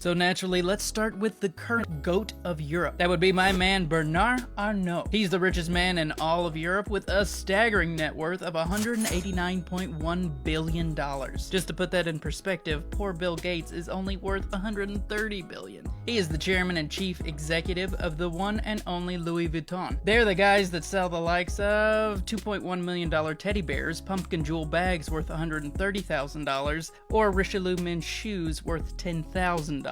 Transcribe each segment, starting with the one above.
So naturally, let's start with the current GOAT of Europe. That would be my man Bernard Arnault. He's the richest man in all of Europe with a staggering net worth of $189.1 billion. Just to put that in perspective, poor Bill Gates is only worth $130 billion. He is the chairman and chief executive of the one and only Louis Vuitton. They're the guys that sell the likes of $2.1 million teddy bears, pumpkin jewel bags worth $130,000, or Richelieu men's shoes worth $10,000.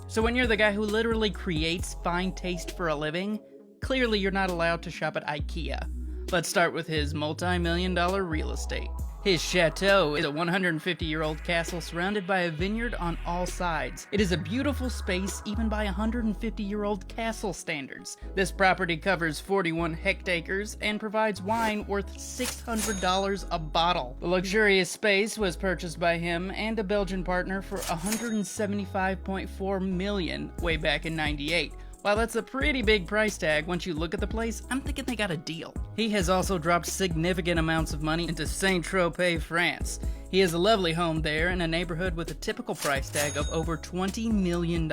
So when you're the guy who literally creates fine taste for a living, clearly you're not allowed to shop at IKEA. Let's start with his multi-million-dollar real estate. His chateau is a 150-year-old castle surrounded by a vineyard on all sides. It is a beautiful space even by 150-year-old castle standards. This property covers 41 hectares and provides wine worth $600 a bottle. The luxurious space was purchased by him and a Belgian partner for $175.4 million way back in '98. While that's a pretty big price tag, once you look at the place, I'm thinking they got a deal. He has also dropped significant amounts of money into Saint-Tropez, France. He has a lovely home there in a neighborhood with a typical price tag of over $20 million.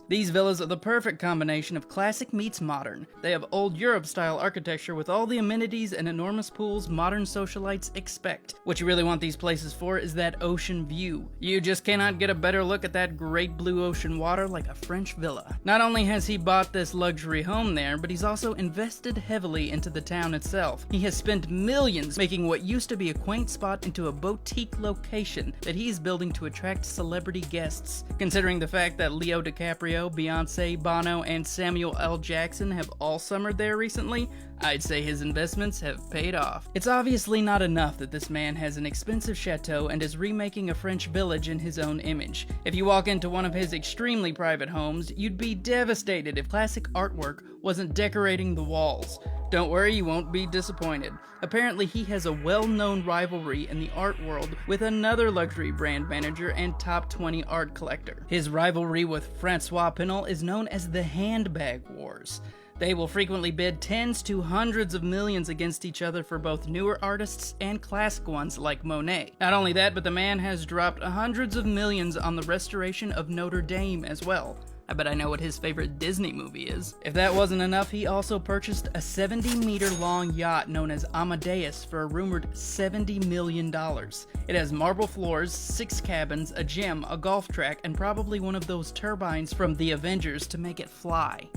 These villas are the perfect combination of classic meets modern. They have old Europe-style architecture with all the amenities and enormous pools modern socialites expect. What you really want these places for is that ocean view. You just cannot get a better look at that great blue ocean water like a French villa. Not only has he bought this luxury home there, but he's also invested heavily into the town itself. He has spent millions making what used to be a quaint spot into a boutique location that he's building to attract celebrity guests. Considering the fact that Leo DiCaprio, Beyonce, Bono, and Samuel L. Jackson have all summered there recently, I'd say his investments have paid off. It's obviously not enough that this man has an expensive chateau and is remaking a French village in his own image. If you walk into one of his extremely private homes, you'd be devastated if classic artwork wasn't decorating the walls. Don't worry, you won't be disappointed. Apparently, he has a well-known rivalry in the art world with another luxury brand manager and top 20 art collector. His rivalry with Francois Pinault is known as the Handbag Wars. They will frequently bid tens to hundreds of millions against each other for both newer artists and classic ones like Monet. Not only that, but the man has dropped hundreds of millions on the restoration of Notre Dame as well. I bet I know what his favorite Disney movie is. If that wasn't enough, he also purchased a 70-meter-long yacht known as Amadeus for a rumored $70 million. It has marble floors, 6 cabins, a gym, a golf track, and probably one of those turbines from the Avengers to make it fly.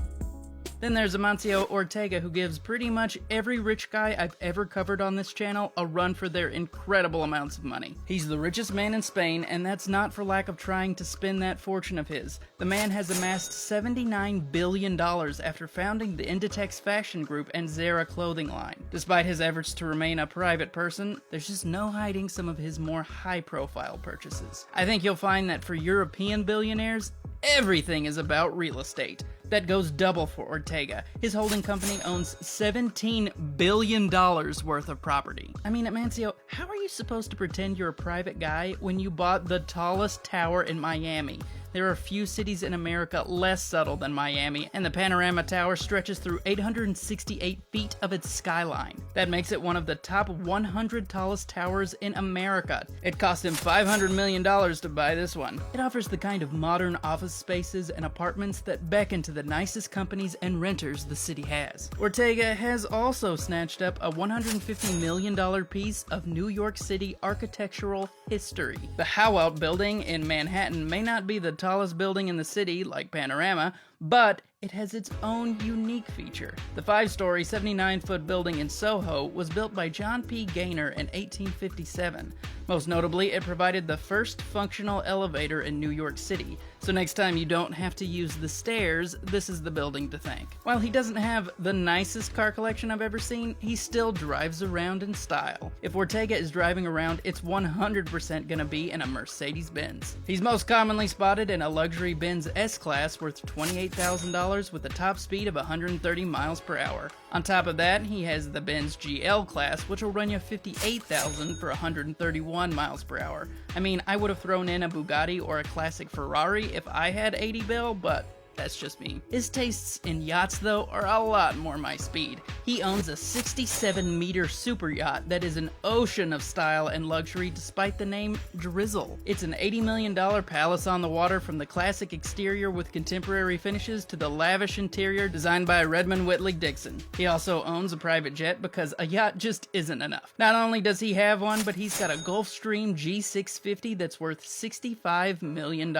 Then there's Amancio Ortega, who gives pretty much every rich guy I've ever covered on this channel a run for their incredible amounts of money. He's the richest man in Spain, and that's not for lack of trying to spin that fortune of his. The man has amassed $79 billion after founding the Inditex fashion group and Zara clothing line. Despite his efforts to remain a private person, there's just no hiding some of his more high-profile purchases. I think you'll find that for European billionaires, everything is about real estate. That goes double for Ortega. His holding company owns $17 billion worth of property. I mean, Amancio, how are you supposed to pretend you're a private guy when you bought the tallest tower in Miami? There are few cities in America less subtle than Miami, and the Panorama Tower stretches through 868 feet of its skyline. That makes it one of the top 100 tallest towers in America. It cost him $500 million to buy this one. It offers the kind of modern office spaces and apartments that beckon to the nicest companies and renters the city has. Ortega has also snatched up a $150 million piece of New York City architectural history. The Howell Building in Manhattan may not be the tallest building in the city like Panorama, but it has its own unique feature. The 5-story, 79-foot building in Soho was built by John P. Gaynor in 1857. Most notably, it provided the first functional elevator in New York City, so next time you don't have to use the stairs, this is the building to thank. While he doesn't have the nicest car collection I've ever seen, he still drives around in style. If Ortega is driving around, it's 100% gonna be in a Mercedes-Benz. He's most commonly spotted in a luxury Benz S-Class worth $28,000 with a top speed of 130 miles per hour. On top of that, he has the Benz GL Class, which will run you $58,000 for 131 miles per hour. I mean, I would have thrown in a Bugatti or a classic Ferrari if I had 80 bill, but That's just me. His tastes in yachts, though, are a lot more my speed. He owns a 67-meter super yacht that is an ocean of style and luxury despite the name Drizzle. It's an $80 million palace on the water, from the classic exterior with contemporary finishes to the lavish interior designed by Redmond Whitley Dixon. He also owns a private jet because a yacht just isn't enough. Not only does he have one, but he's got a Gulfstream G650 that's worth $65 million.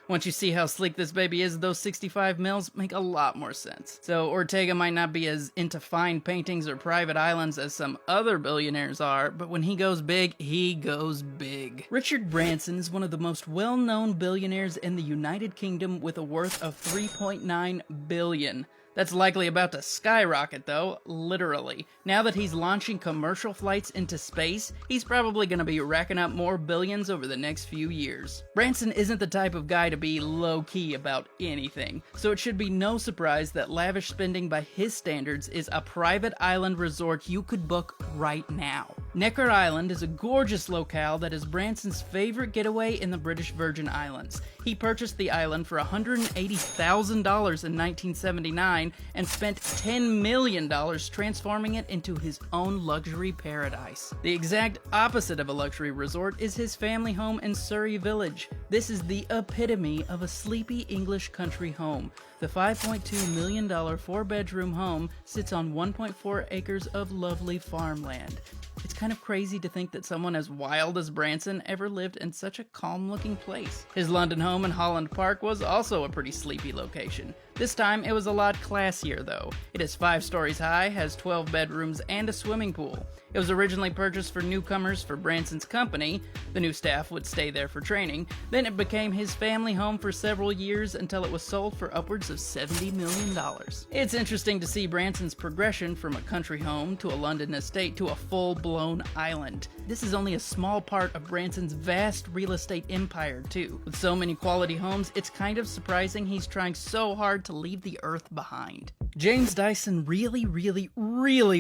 Once you see how sleek this baby is, those 65 mils make a lot more sense. So Ortega might not be as into fine paintings or private islands as some other billionaires are, but when he goes big, he goes big. Richard Branson is one of the most well-known billionaires in the United Kingdom with a worth of $3.9 billion. That's likely about to skyrocket though, literally. Now that he's launching commercial flights into space, he's probably gonna be racking up more billions over the next few years. Branson isn't the type of guy to be low-key about anything, so it should be no surprise that lavish spending by his standards is a private island resort you could book right now. Necker Island is a gorgeous locale that is Branson's favorite getaway in the British Virgin Islands. He purchased the island for $180,000 in 1979 and spent $10 million transforming it into his own luxury paradise. The exact opposite of a luxury resort is his family home in Surrey Village. This is the epitome of a sleepy English country home. The $5.2 million 4-bedroom home sits on 1.4 acres of lovely farmland. It's kind of crazy to think that someone as wild as Branson ever lived in such a calm-looking place. His London home in Holland Park was also a pretty sleepy location. This time, it was a lot classier, though. It is 5 stories high, has 12 bedrooms, and a swimming pool. It was originally purchased for newcomers for Branson's company. The new staff would stay there for training. Then it became his family home for several years until it was sold for upwards of $70 million. It's interesting to see Branson's progression from a country home to a London estate to a full-blown island. This is only a small part of Branson's vast real estate empire, too. With so many quality homes, it's kind of surprising he's trying so hard to leave the earth behind. James Dyson really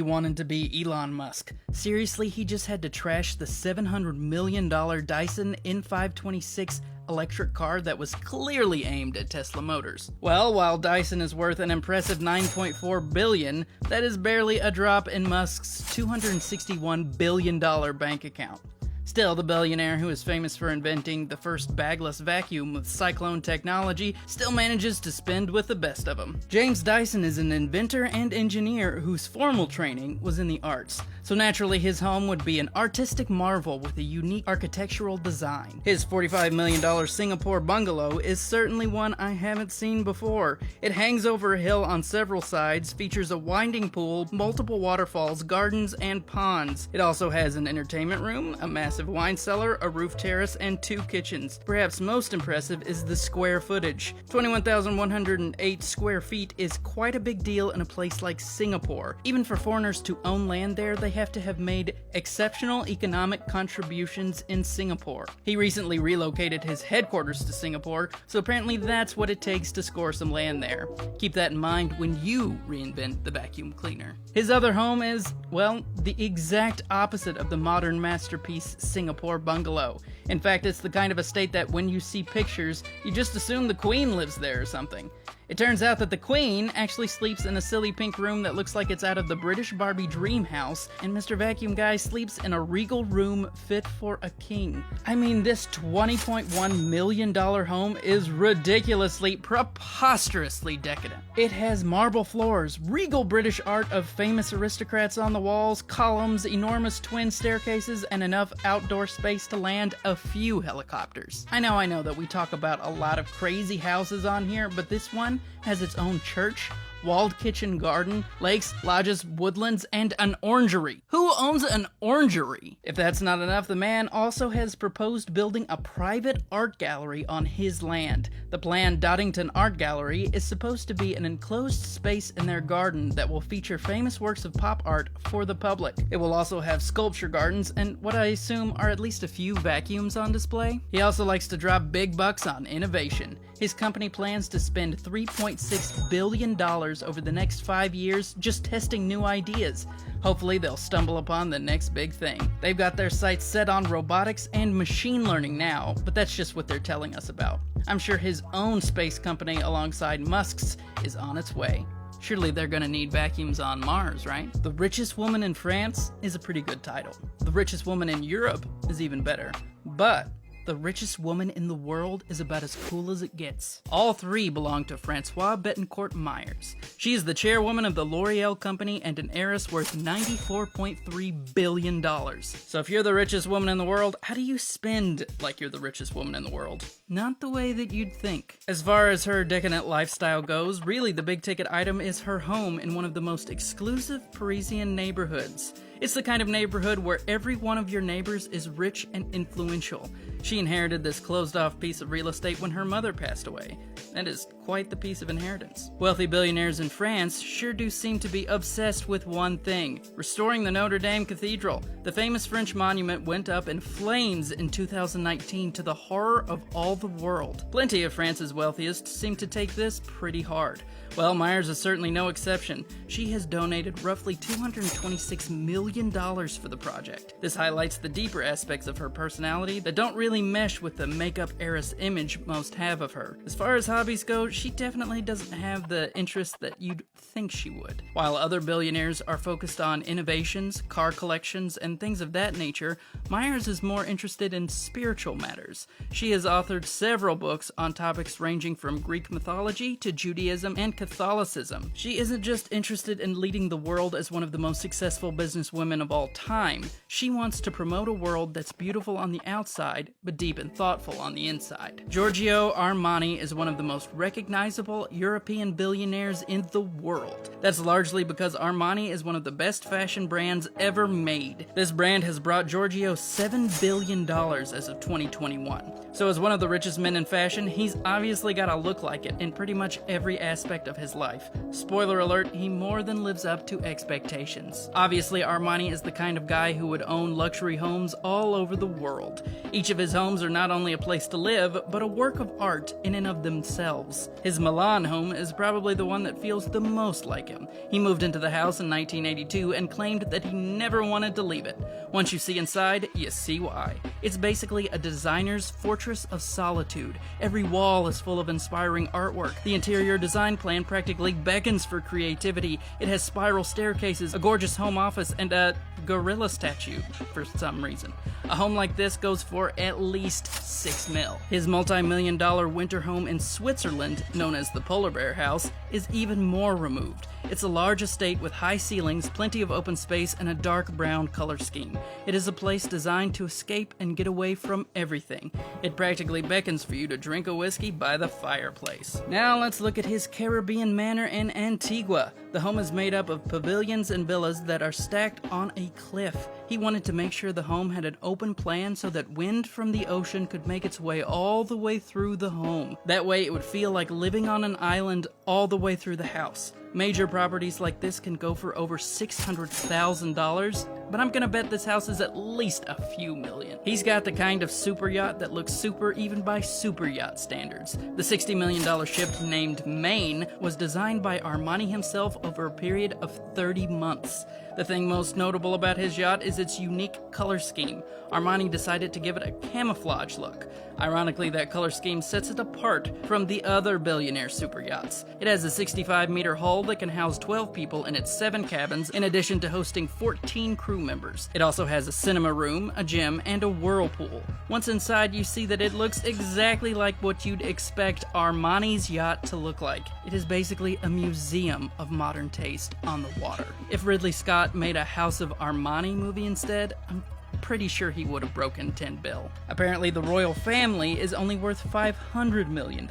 wanted to be Elon Musk. Seriously, he just had to trash the $700 million Dyson N526 electric car that was clearly aimed at Tesla Motors. Well, while Dyson is worth an impressive $9.4 billion, that is barely a drop in Musk's $261 billion bank account. Still, the billionaire who is famous for inventing the first bagless vacuum with cyclone technology still manages to spend with the best of them. James Dyson is an inventor and engineer whose formal training was in the arts, so naturally his home would be an artistic marvel with a unique architectural design. His $45 million Singapore bungalow is certainly one I haven't seen before. It hangs over a hill on several sides, features a winding pool, multiple waterfalls, gardens, and ponds. It also has an entertainment room, a massive wine cellar, a roof terrace, and 2 kitchens. Perhaps most impressive is the square footage. 21,108 square feet is quite a big deal in a place like Singapore. Even for foreigners to own land there, they have to have made exceptional economic contributions in Singapore. He recently relocated his headquarters to Singapore, so apparently that's what it takes to score some land there. Keep that in mind when you reinvent the vacuum cleaner. His other home is, well, the exact opposite of the modern masterpiece Singapore bungalow. In fact, it's the kind of estate that when you see pictures, you just assume the Queen lives there or something. It turns out that the Queen actually sleeps in a silly pink room that looks like it's out of the British Barbie dream house, and Mr. Vacuum Guy sleeps in a regal room fit for a king. I mean, this $20.1 million home is ridiculously, preposterously decadent. It has marble floors, regal British art of famous aristocrats on the walls, columns, enormous twin staircases, and enough outdoor space to land a few helicopters. I know that we talk about a lot of crazy houses on here, but this one has its own church, walled kitchen garden, lakes, lodges, woodlands, and an orangery. Who owns an orangery? If that's not enough, the man also has proposed building a private art gallery on his land. The planned Doddington Art Gallery is supposed to be an enclosed space in their garden that will feature famous works of pop art for the public. It will also have sculpture gardens and what I assume are at least a few vacuums on display. He also likes to drop big bucks on innovation. His company plans to spend $3.6 billion over the next 5 years just testing new ideas. Hopefully they'll stumble upon the next big thing. They've got their sights set on robotics and machine learning now, but that's just what they're telling us about. I'm sure his own space company alongside Musk's is on its way. Surely they're gonna need vacuums on Mars, right? The richest woman in France is a pretty good title. The richest woman in Europe is even better. But the richest woman in the world is about as cool as it gets. All three belong to Francoise Bettencourt Meyers. She is the chairwoman of the L'Oreal company and an heiress worth $94.3 billion. So if you're the richest woman in the world, how do you spend like you're the richest woman in the world? Not the way that you'd think. As far as her decadent lifestyle goes, really the big ticket item is her home in one of the most exclusive Parisian neighborhoods. It's the kind of neighborhood where every one of your neighbors is rich and influential. She inherited this closed-off piece of real estate when her mother passed away. That is quite the piece of inheritance. Wealthy billionaires in France sure do seem to be obsessed with one thing: restoring the Notre Dame Cathedral. The famous French monument went up in flames in 2019 to the horror of all the world. Plenty of France's wealthiest seem to take this pretty hard. Well, Meyers is certainly no exception. She has donated roughly $226 million for the project. This highlights the deeper aspects of her personality that don't really mesh with the makeup heiress image most have of her. As far as hobbies go, she definitely doesn't have the interest that you'd think she would. While other billionaires are focused on innovations, car collections, and things of that nature, Meyers is more interested in spiritual matters. She has authored several books on topics ranging from Greek mythology to Judaism and Catholicism. She isn't just interested in leading the world as one of the most successful businesswomen of all time. She wants to promote a world that's beautiful on the outside, but deep and thoughtful on the inside. Giorgio Armani is one of the most recognizable European billionaires in the world. That's largely because Armani is one of the best fashion brands ever made. This brand has brought Giorgio $7 billion as of 2021. So as one of the richest men in fashion, he's obviously got to look like it in pretty much every aspect of his life. Spoiler alert, he more than lives up to expectations. Obviously, Armani is the kind of guy who would own luxury homes all over the world. Each of his homes are not only a place to live, but a work of art in and of themselves. His Milan home is probably the one that feels the most like him. He moved into the house in 1982 and claimed that he never wanted to leave it. Once you see inside, you see why. It's basically a designer's fortress of solitude. Every wall is full of inspiring artwork. The interior design plan practically beckons for creativity. It has spiral staircases, a gorgeous home office, and a gorilla statue for some reason. A home like this goes for at least $6 million. His multi-million-dollar winter home in Switzerland, known as the Polar Bear House, is even more removed. It's a large estate with high ceilings, plenty of open space, and a dark brown color scheme. It is a place designed to escape and get away from everything. It practically beckons for you to drink a whiskey by the fireplace. Now let's look at his Caribbean manor in Antigua. The home is made up of pavilions and villas that are stacked on a cliff. He wanted to make sure the home had an open plan so that wind from the ocean could make its way all the way through the home. That way it would feel like living on an island all the way through the house. Major properties like this can go for over $600,000, but I'm gonna bet this house is at least a few million. He's got the kind of super yacht that looks super even by super yacht standards. The $60 million ship named Maine was designed by Armani himself over a period of 30 months. The thing most notable about his yacht is its unique color scheme. Armani decided to give it a camouflage look. Ironically, that color scheme sets it apart from the other billionaire super yachts. It has a 65-meter hull that can house 12 people in its 7 cabins, in addition to hosting 14 crew members. It also has a cinema room, a gym, and a whirlpool. Once inside, you see that it looks exactly like what you'd expect Armani's yacht to look like. It is basically a museum of modern taste on the water. If Ridley Scott made a House of Armani movie instead, I'm pretty sure he would have broken $10 billion. Apparently, the royal family is only worth $500 million.